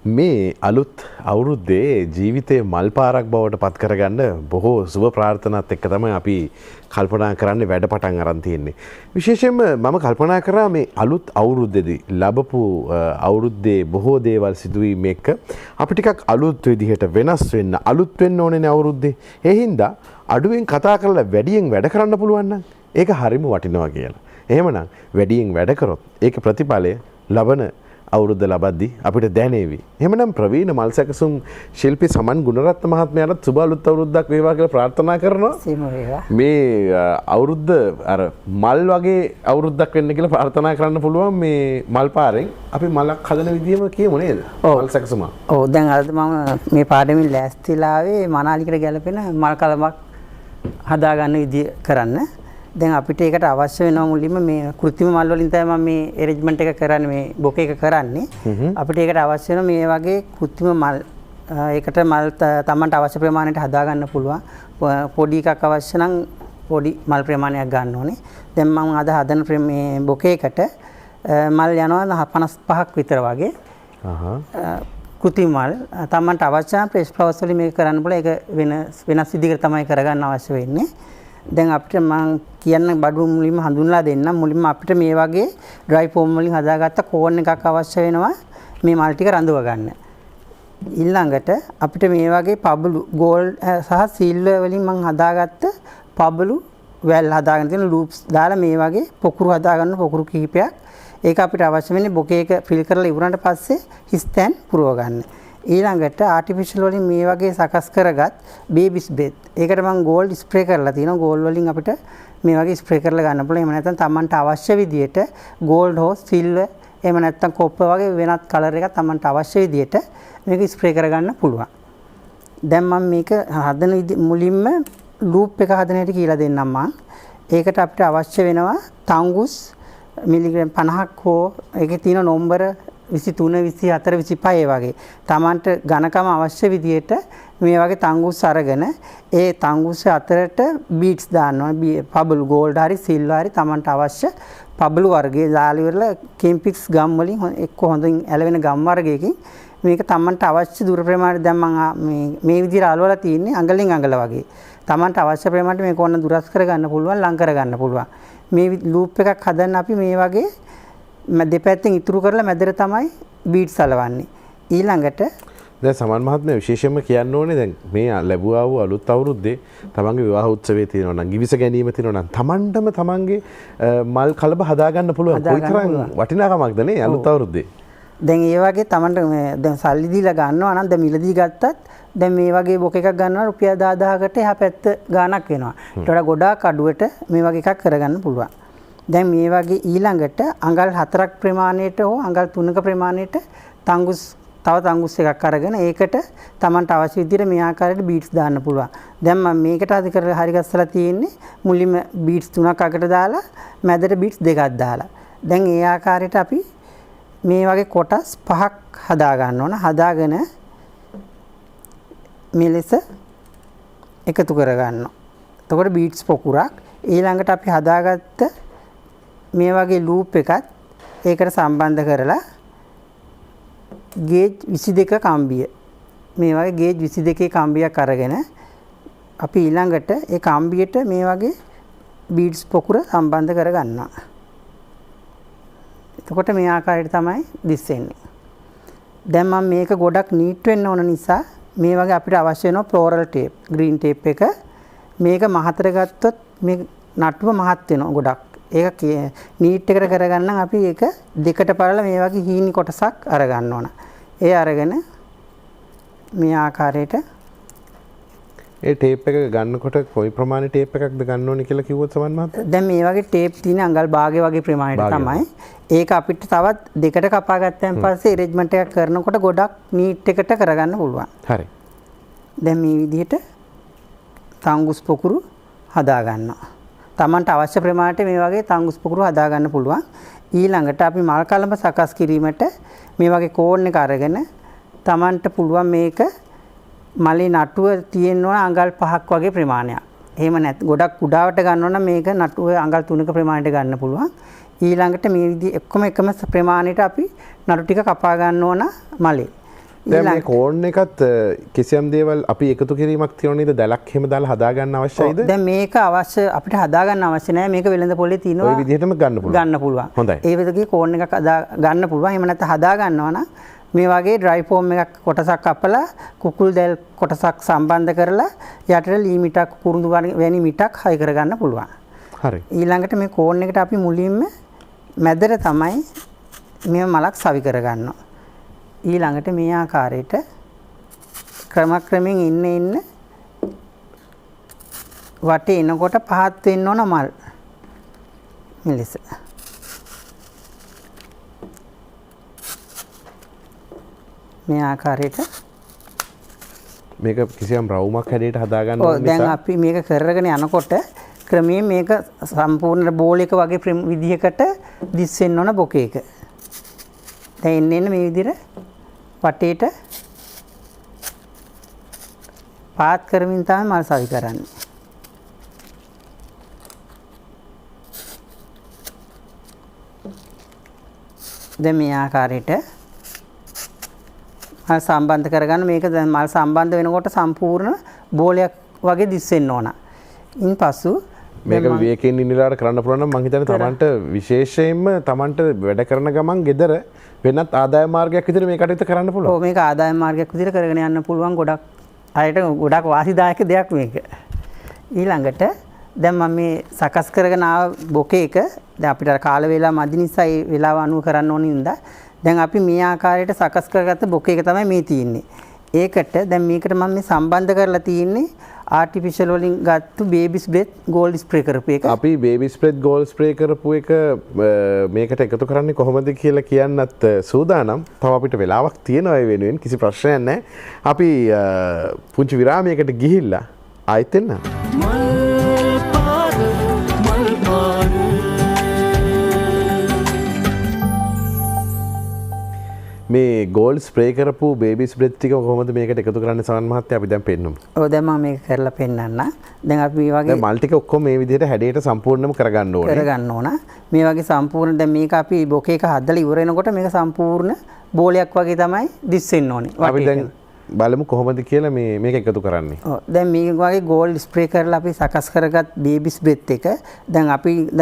මේ අලුත් අවුරුද්දේ ජීවිතේ මල් පාරක් බවට පත් කරගන්න බොහෝ සුබ ප්‍රාර්ථනාත් එක්ක තමයි අපි කල්පනා කරන්නේ වැඩ පටන් අරන් තියෙන්නේ. විශේෂයෙන්ම මම කල්පනා කරා මේ අලුත් අවුරුද්දේදී ලැබපු අවුරුද්දේ බොහෝ දේවල් සිදුවීම එක්ක අපි ටිකක් අලුත් විදිහට වෙනස් වෙන්න අලුත් වෙන්න ඕනේනේ අවුරුද්දේ. ඒ හින්දා අඩුවෙන් කතා කරලා වැඩියෙන් වැඩ කරන්න පුළුවන් නම් ඒක හරිම වටිනවා කියලා. එහෙමනම් වැඩියෙන් වැඩ කරොත් ඒක ප්‍රතිඵලය ලබන අවුරුද්ද ලබද්දී අපිට දැනේවි. එහෙමනම් ප්‍රවීණ මල් සැකසුම් ශිල්පී සමන් ගුණරත්න මහත්මයාට සුබ අලුත් අවුරුද්දක් වේවා කියලා ප්‍රාර්ථනා කරනවා. මේ අවුරුද්ද අර මල් වගේ අවුරුද්දක් වෙන්න කියලා ප්‍රාර්ථනා කරන්න පුළුවන් මේ මල් පාරෙන් අපි මලක් හදන විදියම කියමු නේද? මල් සැකසුම. ඔව් දැන් අද මම මේ පාඩමින් ලෑස්තිලා ආවේ මනාලිකට ගැලපෙන මල් කලමක් හදාගන්න විදිය කරන්න. දැන් අපිට ඒකට අවශ්‍ය වෙනවා මුලින්ම මේ කෘත්‍රිම මල් වලින් තමයි මම මේ ඇරේන්ජ්මන්ට් එක කරන්නේ මේ බොකේ එක කරන්නේ. අපිට ඒකට අවශ්‍ය වෙන මේ වගේ කෘත්‍රිම මල් ඒකට මල් තමන්ට අවශ්‍ය ප්‍රමාණයට හදා ගන්න පුළුවන්. පොඩි එකක් අවශ්‍ය නම් පොඩි මල් ප්‍රමාණයක් ගන්න ඕනේ. දැන් මම අද හදන මේ බොකේ එකට මල් යනවා 55ක් විතර වගේ. කෘත්‍රිම මල් තමන්ට අවශ්‍ය නම් ප්‍රෙස් ෆ්ලවර්ස් වලින් මේක කරන්න පුළුවන්. ඒක වෙනස් විදිහකට තමයි කරගන්න අවශ්‍ය වෙන්නේ. දැන් අපිට මම කියන්න බඩු මුලින්ම හඳුන්ලා දෙන්නම්. මුලින්ම අපිට මේ වගේ ඩ්‍රයි ෆෝම් වලින් හදාගත්ත කෝන් එකක් අවශ්‍ය වෙනවා මේ මල් ටික රඳව ගන්න. ඊළඟට අපිට මේ වගේ පබළු ගෝල්ඩ් සහ සිල්වර් වලින් මම හදාගත්ත පබළු වැල් හදාගෙන තියෙන ලූප්ස් දාලා මේ වගේ පොකුරු හදාගන්න පොකුරු කිහිපයක්. ඒක අපිට අවශ්‍ය වෙන්නේ බොකේ එක ෆිල් කරලා ඉවරනට පස්සේ හිස්තැන් පුරව ගන්න. ඊළඟට ආටිෆිෂල් වලින් මේ වගේ සකස් කරගත් බේබිස් බෙත්. ඒකට මම ගෝල්ඩ් ස්ප්‍රේ කරලා තියෙනවා. ගෝල්ඩ් වලින් අපිට මේ වගේ ස්ප්‍රේ කරලා ගන්න පුළුවන්. එහෙම නැත්නම් Tamanට අවශ්‍ය විදියට ගෝල්ඩ් හෝ සිල්වර් එහෙම නැත්නම් කොප්පර් වගේ වෙනත් කලර් එකක් Tamanට අවශ්‍ය විදියට මේක ස්ප්‍රේ කරගන්න පුළුවන්. දැන් මම මේක හදන මුලින්ම ලූප් එක හදන හැටි කියලා දෙන්නම් මම. ඒකට අපිට අවශ්‍ය වෙනවා තංගුස් මිලිග්‍රෑම් 50ක් හෝ ඒකේ තියෙන නම්බර 23 24 25 වගේ Tamanට ඝනකම අවශ්‍ය විදියට මේ වගේ තංගුස් අරගෙන ඒ තංගුස් අතරට බීට්ස් දාන්න ඕනේ. පබළු ගෝල්ඩ් හරි සිල්වර් හරි Tamanට අවශ්‍ය පබළු වර්ගයේ දාලා ඉවරලා කෙම්පික්ස් ගම් වලින් එක්ක හොඳින් ඇලවෙන ගම් වර්ගයකින් මේක Tamanට අවශ්‍ය දුර ප්‍රමාණය දැන් මම මේ විදිහට අලවලා තියෙන්නේ අඟලින් අඟල වගේ. Tamanට අවශ්‍ය ප්‍රමාණයට මේක ඕන දුරස් කරගන්න පුළුවන් ලං කරගන්න පුළුවන්. මේ ලූප් එකක් හදන්න අපි මේ වගේ දෙපැත්තෙන් ඉතුරු කරලා මැදට තමයි බීට්ස් අලවන්නේ. ඊළඟට දැන් සමන් මහත්මයා විශේෂයෙන්ම කියන්න ඕනේ දැන් මේ ලැබුවා වූ අලුත් අවුරුද්දේ තමන්ගේ විවාහ උත්සවයේ තියෙනවා නම් ගිවිස ගැනීම තියෙනවා නම් තමන්ටම තමන්ගේ මල් කලබ හදාගන්න පුළුවන්. කොයිතරම් වටිනාකමක්ද නේ අලුත් අවුරුද්දේ. දැන් ඒ වගේ තමන්ට දැන් සල්ලි දීලා ගන්නවා නම් දැන් මිලදී ගත්තත් දැන් මේ වගේ බොක එකක් ගන්නවා රුපියල් 10000කට එහා පැත්ත ගාණක් වෙනවා. ඒට වඩා ගොඩාක් අඩුවට මේ වගේ එකක් කරගන්න පුළුවන්. දැන් මේ වගේ ඊළඟට අඟල් 4ක් ප්‍රමාණයට හෝ අඟල් 3ක ප්‍රමාණයට තංගුස් තව තංගුස් එකක් අරගෙන ඒකට Tamanට අවශ්‍ය විදිහට මේ ආකාරයට බීට්ස් දාන්න පුළුවන්. දැන් මම මේකට අද කරලා හරි ගස්සලා තියෙන්නේ මුලින්ම බීට්ස් 3ක් අකට දාලා මැදට බීට්ස් 2ක් දාලා. දැන් ඒ ආකාරයට අපි මේ වගේ කොටස් 5ක් හදා ගන්න ඕන. හදාගෙන මේ ලෙස එකතු කර ගන්නවා. එතකොට බීට්ස් පොකුරක් ඊළඟට අපි හදාගත්ත මේ වගේ ලූප් එකත් ඒකට සම්බන්ධ කරලා ගේජ් 22 කම්බිය මේ වගේ ගේජ් 22 කම්බියක් අරගෙන අපි ඊළඟට ඒ කම්බියට මේ වගේ බීඩ්ස් පොකුර සම්බන්ධ කරගන්නවා. එතකොට මේ ආකාරයට තමයි දිස්සෙන්නේ. දැන් මම මේක ගොඩක් නීට් වෙන්න ඕන නිසා මේ වගේ අපිට අවශ්‍ය වෙනවා ෆ්ලෝරල් ටේප් ග්‍රීන් ටේප් එක. මේක මහතර ගත්තොත් මේ නටුව මහත් වෙනවා ගොඩක්. ඒක නීට් එකට කරගන්න අපි ඒක දෙකට පරලා මේ වගේ හීනි කොටසක් අරගන්න ඕන. ඒ අරගෙන මේ ආකාරයට ඒ ටේප් එක ගන්නකොට කොයි ප්‍රමාණයේ ටේප් එකක්ද ගන්න ඕනේ කියලා කිව්වොත් සමන් මහත්තයා? දැන් මේ වගේ ටේප් තියෙන අඟල් භාගය වගේ ප්‍රමාණයට තමයි. ඒක අපිට තවත් දෙකට කපා ගත්තන් පස්සේ ඇරේන්ජ්මන්ට් එකක් කරනකොට ගොඩක් නීට් එකට කරගන්න පුළුවන්. හරි. දැන් මේ විදිහට තංගුස් පොකුරු හදා ගන්නවා. Tamanට අවශ්‍ය ප්‍රමාණයට මේ වගේ තංගුස් පොකුරු හදා ගන්න පුළුවන්. ඊළඟට අපි මල් කලඹ සකස් කිරීමට මේ වගේ කෝන් එක අරගෙන Tamanට පුළුවන් මේක මලේ නටුව තියෙන්න ඕන අඟල් 5ක් වගේ ප්‍රමාණයක්. එහෙම නැත් ගොඩක් කුඩාවට ගන්න ඕන මේක නටුව අඟල් 3ක ප්‍රමාණයට ගන්න පුළුවන්. ඊළඟට මේ විදිහ එකම ප්‍රමාණයට අපි නටු ටික කපා ගන්න ඕන මලේ. දැන් මේ කෝන් එකත් කිසියම් දේවල් අපි එකතු කිරීමක් තියෙන නේද? දැලක් එහෙම දාලා හදා ගන්න අවශ්‍යයිද? දැන් මේක අවශ්‍ය අපිට හදා ගන්න අවශ්‍ය නැහැ. මේක වෙළඳ පොලේ තියෙනවා. ওই විදිහටම ගන්න පුළුවන්. ගන්න පුළුවන්. හොඳයි. ඒ විදිහේ කෝන් එකක් හදා ගන්න පුළුවන්. එහෙම නැත්නම් හදා ගන්නවා නම් මේ වගේ ඩ්‍රයි ෆෝම් එකක් කොටසක් අපලා කුකුල් දැල් කොටසක් සම්බන්ධ කරලා යටට ලී මිටක් කුරුඳු වැනි මිටක් හයි කරගන්න පුළුවන්. හරි. ඊළඟට මේ කෝන් එකට අපි මුලින්ම මැදට තමයි මේ මලක් සවි කරගන්නවා. ඊළඟට මේ ආකාරයට ක්‍රමක්‍රමයෙන් ඉන්න වටේ එනකොට පහත් වෙන්න ඕන මල්. මෙලෙස. මේ ආකාරයට මේක කිසියම් රවුමක් හැඩයට හදාගන්න ඕන නිසා දැන් අපි මේක කරගෙන යනකොට ක්‍රමයෙන් මේක සම්පූර්ණ බෝල් එක වගේ විදිහකට දිස් වෙන්න ඕන බොකේ එක. දැන් එන්න මේ විදිහට වටේට පාත් කරමින් තමයි මල් සවි කරන්නේ. දැන් මේ ආකාරයට මල් සම්බන්ධ කරගන්න මේක දැන් මල් සම්බන්ධ වෙනකොට සම්පූර්ණ බෝලයක් වගේ දිස් වෙන්න ඕන. ඉන්පසු මේක විවේකයෙන් ඉන්නලාට කරන්න පුළුවන් නම් මම හිතන්නේ Tamanට විශේෂයෙන්ම Tamanට වැඩ කරන ගමන් gedara වෙනත් ආදායම් මාර්ගයක් විදිහට මේ කටයුත්ත කරන්න පුළුවන්. ඔව් මේක ආදායම් මාර්ගයක් විදිහට කරගෙන යන්න පුළුවන් ගොඩක් අයට ගොඩක් වාසිදායක දෙයක් මේක. ඊළඟට දැන් මම මේ සකස් කරගෙන ආව බොකේ එක දැන් අපිට කාල වේලා මදි නිසා ඒ වේලාව අනුව කරන්න ඕන නින්දා දැන් අපි මේ ආකාරයට සකස් කරගත්ත බොකේ එක තමයි මේ තියෙන්නේ. ඒකට දැන් මේකට මම මේ සම්බන්ධ කරලා තියෙන්නේ ආටිෆිෂල් වලින් ගත්තු බේබිස් බ්‍රෙත් ගෝල්ඩ් ස්ප්‍රේ කරපු එක. අපි බේබිස් බ්‍රෙත් ගෝල්ඩ් ස්ප්‍රේ කරපු එක මේකට එකතු කරන්නේ කොහොමද කියලා කියන්නත් සූදානම්. තව අපිට වෙලාවක් තියෙනවා ඒ වෙනුවෙන් කිසි ප්‍රශ්නයක් නැහැ. අපි පුංචි විරාමයකට ගිහිල්ලා ආයෙත් එන්න. මේ ගෝල්ඩ් ස්ප්‍රේ කරපු බේබිස් බ්‍රෙත් ටික කොහොමද මේකට එකතු කරන්නේ සමන් මහත්තයා අපි දැන් පෙන්නමු. ඔව් දැන් මම මේක කරලා පෙන්නන්න. දැන් අපි මේ වගේ දැන් මල් ටික ඔක්කොම මේ විදිහට හැඩයට සම්පූර්ණයෙන්ම කරගන්න ඕනේ. කරගන්න ඕන. මේ වගේ සම්පූර්ණ දැන් මේක අපි බොකේ එක හදලා ඉවර වෙනකොට මේක සම්පූර්ණ බෝලයක් වගේ තමයි දිස් වෙන්න ඕනේ. අපි දැන් බලමු කොහොමද කියලා මේක එකතු කරන්නේ. ඔව් දැන් මේ වගේ ගෝල්ඩ් ස්ප්‍රේ කරලා අපි සකස් කරගත් බේබිස් බ්‍රෙත් එක දැන්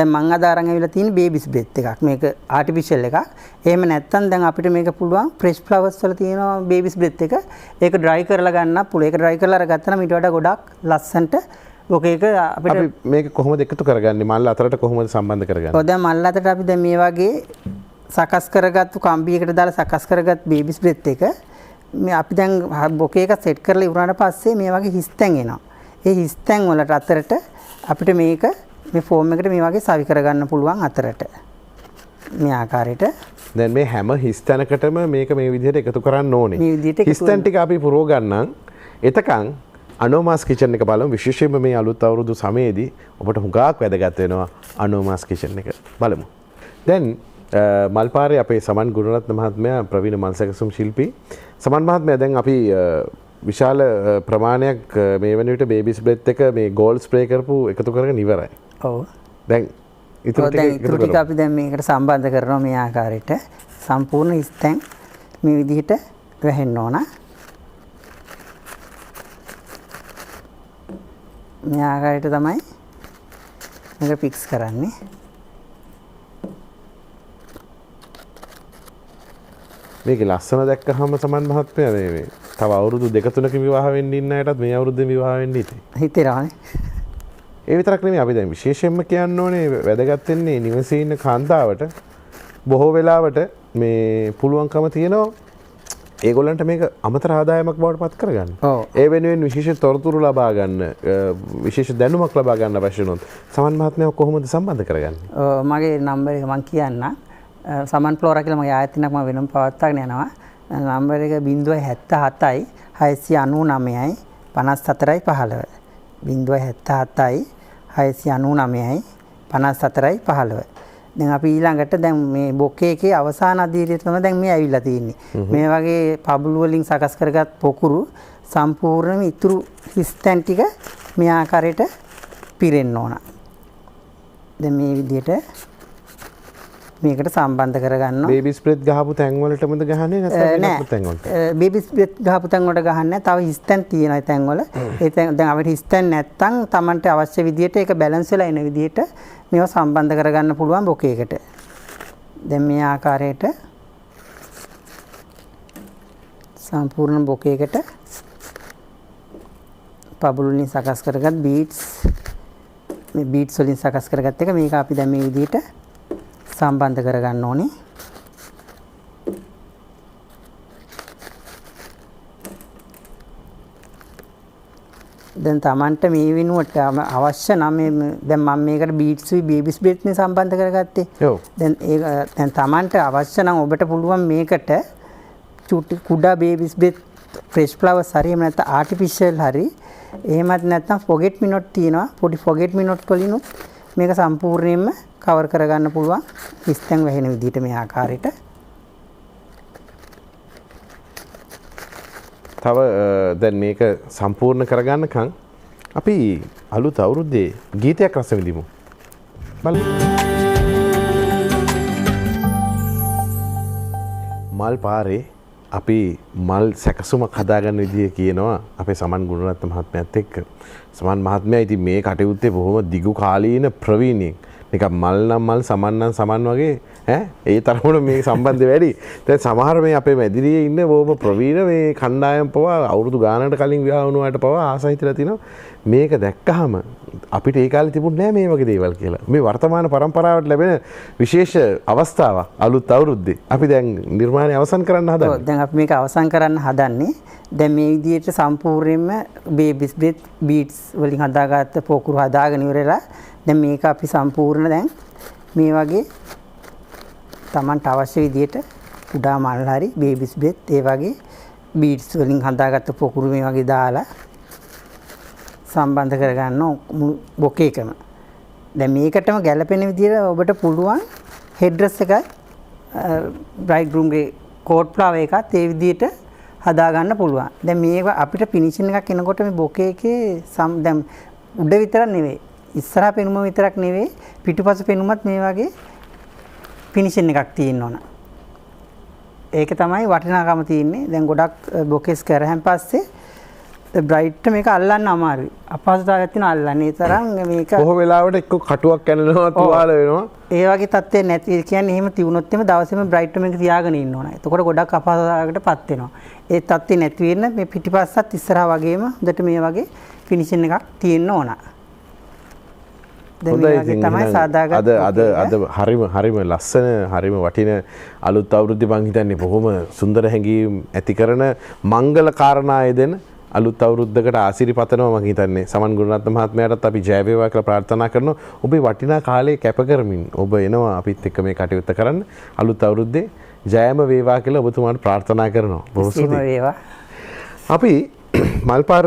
මං අද අරන් ඇවිල්ලා තියෙන බේබිස් බ්‍රෙත් එකක්. මේක ආටිෆිෂල් එකක්. එහෙම නැත්නම් දැන් අපිට මේක පුළුවන් ෆ්‍රෙෂ් ෆ්ලවර්ස් වල තියෙනවා බේබිස් බ්‍රෙත් එක. ඒක ඩ්‍රයි කරලා ගන්න පුළුවන්. ඒක ඩ්‍රයි කරලා අරගත්තා නම් ඊට වඩා ගොඩක් ලස්සනට බොකේ එක අපිට අපි මේක කොහොමද එකතු කරගන්නේ? මල් අතරට කොහොමද සම්බන්ධ කරගන්නේ? ඔව් දැන් මල් අතරට අපි දැන් මේ වගේ සකස් කරගත්තු කම්බියකට දාලා සකස් කරගත් බේබිස් බ්‍රෙත් එක මේ අපි දැන් බොකේ එක සෙට් කරලා ඉවරනට පස්සේ මේ වගේ හිස්තැන් එනවා. ඒ හිස්තැන් වලට අතරට අපිට මේක මේ ෆෝම් එකට මේ වගේ සවි කරගන්න පුළුවන් අතරට. මේ ආකාරයට. දැන් මේ හැම හිස්තැනකටම මේක මේ විදිහට එකතු කරන්න ඕනේ. මේ විදිහට හිස්තැන් ටික අපි පුරව ගන්නම්. එතකන් අනෝමාස් කිචන් එක බලමු. විශේෂයෙන්ම මේ අලුත් අවුරුදු සමයේදී ඔබට හුඟක් වැදගත් වෙනවා අනෝමාස් කිචන් එක. බලමු. දැන් මල්පාරේ අපේ සමන් ගුණරත්න මහත්මයා ප්‍රවීණ මල් සැකසුම් ශිල්පී සමන් මහත්මයා දැන් අපි විශාල ප්‍රමාණයක් මේ වෙන විට බේබිස් බ්‍රෙත් එක මේ ගෝල්ඩ් ස්ප්‍රේ කරපු එකතු කරගෙන ඉවරයි. ඔව්. දැන් ඉතුරු ටික අපි දැන් මේකට සම්බන්ධ කරනවා මේ ආකාරයට සම්පූර්ණ හිස්තැන් මේ විදිහට වැහෙන්න ඕන. මේ ආකාරයට තමයි මේක ෆික්ස් කරන්නේ. මේකේ ලස්සන දැක්කහම සමන් මහත්මයා මේ තව අවුරුදු 2-3ක විවාහ වෙන්න ඉන්න අයටත් මේ අවුරුද්දේ විවාහ වෙන්න ඉතින් හිතේරවනේ. ඒ විතරක් නෙමෙයි අපි දැන් විශේෂයෙන්ම කියන්න ඕනේ වැදගත් වෙන්නේ නිවසේ ඉන්න කාන්තාවට බොහෝ වෙලාවට මේ පුළුවන්කම තියෙනවා ඒගොල්ලන්ට මේක අමතර ආදායමක් බවට පත් කරගන්න. ඔව්. ඒ වෙනුවෙන් විශේෂ තොරතුරු ලබා ගන්න විශේෂ දැනුමක් ලබා ගන්න අවශ්‍ය වුණොත් සමන් මහත්මයා කොහොමද සම්බන්ධ කරගන්නේ? මගේ නම්බර් එක මම කියන්නම්. සමන් ෆ්ලෝරා කියලා මගේ ආයතනයක් මම වෙනම පවත්වාගෙන යනවා. නම්බර් එක 077යි 699යි 54යි 15. 077යි 699යි 54යි 15. දැන් අපි ඊළඟට දැන් මේ බොකේ එකේ අවසාන අදියරේ තමයි දැන් මේ ඇවිල්ලා තියෙන්නේ. මේ වගේ පබළු වලින් සකස් කරගත් පොකුරු සම්පූර්ණයෙන්ම ඉතුරු හිස්තැන් ටික මේ ආකාරයට පිරෙන්න ඕන. දැන් මේ විදිහට මේකට සම්බන්ධ කරගන්නවා. බේබි ස්ප්‍රේත් ගහපු තැන් වලටමද ගහන්නේ නැත්නම් වෙනත් තැන් වලට? බේබි ස්ප්‍රේත් ගහපු තැන් වලට ගහන්නේ තව හිස්තැන් තියෙනවා ඒ තැන් වල. ඒ තැන් දැන් අපිට හිස්තැන් නැත්තම් Tamanට අවශ්‍ය විදියට ඒක බැලන්ස් වෙලා එන විදියට මේවා සම්බන්ධ කරගන්න පුළුවන් බොකේකට. දැන් මේ ආකාරයට සම්පූර්ණ බොකේකට පබුළු වලින් සකස් කරගත් බීට්ස් මේ බීට්ස් වලින් සකස් කරගත් එක මේක අපි දැන් මේ විදිහට සම්බන්ධ කරගන්න ඕනේ. දැන් Tamanට මේ වෙනුවට අවශ්‍ය නම් මේ දැන් මම මේකට බීට්ස් බේබිස් බ්‍රෙත් නේ සම්බන්ධ කරගත්තේ. ඔව්. දැන් ඒක දැන් Tamanට අවශ්‍ය නම් ඔබට පුළුවන් මේකට චුටි කුඩා බේබිස් බ්‍රෙත් ෆ්‍රෙෂ් ෆ්ලවර්ස් හරි එහෙම නැත්නම් ආටිෆිෂල් හරි එහෙමත් නැත්නම් ෆොගෙට් මිනොට් තියෙනවා. පොඩි ෆොගෙට් මිනොට් වලින් මේක සම්පූර්ණයෙන්ම කවර් කරගන්න පුළුවන්. හිස්තැන් වැහෙන විදිහට මේ ආකාරයට. තව දැන් මේක සම්පූර්ණ කරගන්නකම් අපි අලුත් අවුරුද්දේ ගීතයක් රස විඳිමු. බලමු. මල් පාරේ අපි මල් සැකසුමක් හදාගන්න විදිය කියනවා අපේ සමන් ගුණරත්න මහත්මයාත් එක්ක. සමන් මහත්මයා ඉතින් මේ කටයුත්තේ බොහොම දිගු කාලීන ප්‍රවීණයෙක්. නිකන් මල් නම් මල් සමන් නම් සමන් වගේ ඒ තරමට මේ සම්බන්ධය වැඩි. දැන් සමහර මේ අපේ මැදිරියේ ඉන්න බොහොම ප්‍රවීණ මේ කණ්ඩායම් පවා අවුරුදු ගානකට කලින් විවාහ වුණාට පවා ආස හිතලා තිනවා මේක දැක්කහම අපිට ඒ කාලේ තිබුණේ නැහැ මේ වගේ දේවල් කියලා. මේ වර්තමාන පරම්පරාවට ලැබෙන විශේෂ අවස්ථාවක් අලුත් අවුරුද්දේ. අපි දැන් නිර්මාණය අවසන් කරන්න හදන්නේ. ඔව් දැන් අපි මේක අවසන් කරන්න හදන්නේ. දැන් මේ විදිහට සම්පූර්ණයෙන්ම බේබිස් බ්‍රෙත් බීට්ස් වලින් හදාගත්ත පොකුරු හදාගෙන ඉවරලා දැන් මේක අපි සම්පූර්ණ දැන් මේ වගේ Tamanට අවශ්‍ය විදියට කුඩා මල් හරි බේබිස් බ්‍රෙත් ඒ වගේ බීට්ස් වලින් හදාගත්ත පොකුරු මේ වගේ දාලා සම්බන්ධ කරගන්න මුළු බොකේකම. දැන් මේකටම ගැලපෙන විදියට ඔබට පුළුවන් හෙඩ් ඩ්‍රෙස් එකයි බ්‍රයිඩ් ගෲම්ගේ කෝට් ෆ්ලවර් එකත් ඒ විදියට හදාගන්න පුළුවන්. දැන් මේක අපිට ෆිනිෂින් එකක් එනකොට මේ බොකේ එකේ දැන් උඩ විතරක් නෙවෙයි ඉස්සරහා පෙනුම විතරක් නෙවෙයි පිටුපස පෙනුමත් මේ වගේ ෆිනිෂින් එකක් තියෙන්න ඕන. ඒක තමයි වටිනාකම තියෙන්නේ. දැන් ගොඩක් බොකේස් කරාන් පස්සේ බ්‍රයිට් මේක අල්ලන්න අමාරුයි. අපහසුතාවයක් තියෙනවා අල්ලන්න. ඒ තරම් මේක බොහෝ වෙලාවට එක්ක කටුවක් කැඩෙනවා තුවාල වෙනවා. ඒ වගේ තත්ත්වයක් නැති කියන්නේ එහෙම තියුණොත් එimhe දවසේම බ්‍රයිට් මේක තියාගෙන ඉන්න ඕන. එතකොට ගොඩක් අපහසුතාවයකටපත් වෙනවා. ඒ තත්ත්වේ නැති වෙන්න මේ පිටිපස්සත් ඉස්සරහා වගේම හොඳට මේ වගේ ෆිනිෂින් එකක් තියෙන්න ඕන. අද හරිම ලස්සන හරිම වටින අලුත් අවුරුද්දේ මං හිතන්නේ බොහොම සුන්දර හැඟීම් ඇති කරන මංගල කාරණා යෙදෙන අලුත් අවුරුද්දකට ආශිර්වාද මම හිතන්නේ සමන් ගුණරත්න මහත්මයාටත් අපි ජය වේවා කියලා ප්‍රාර්ථනා කරනවා. ඔබේ වටිනා කාලය කැප කරමින් ඔබ එනවා අපිත් එක්ක මේ කටයුත්ත කරන්න. අලුත් අවුරුද්දේ ජයම වේවා කියලා ඔබතුමාට ප්‍රාර්ථනා කරනවා. බොහොම ස්තුතියි. වේවා. අපි මල්පාර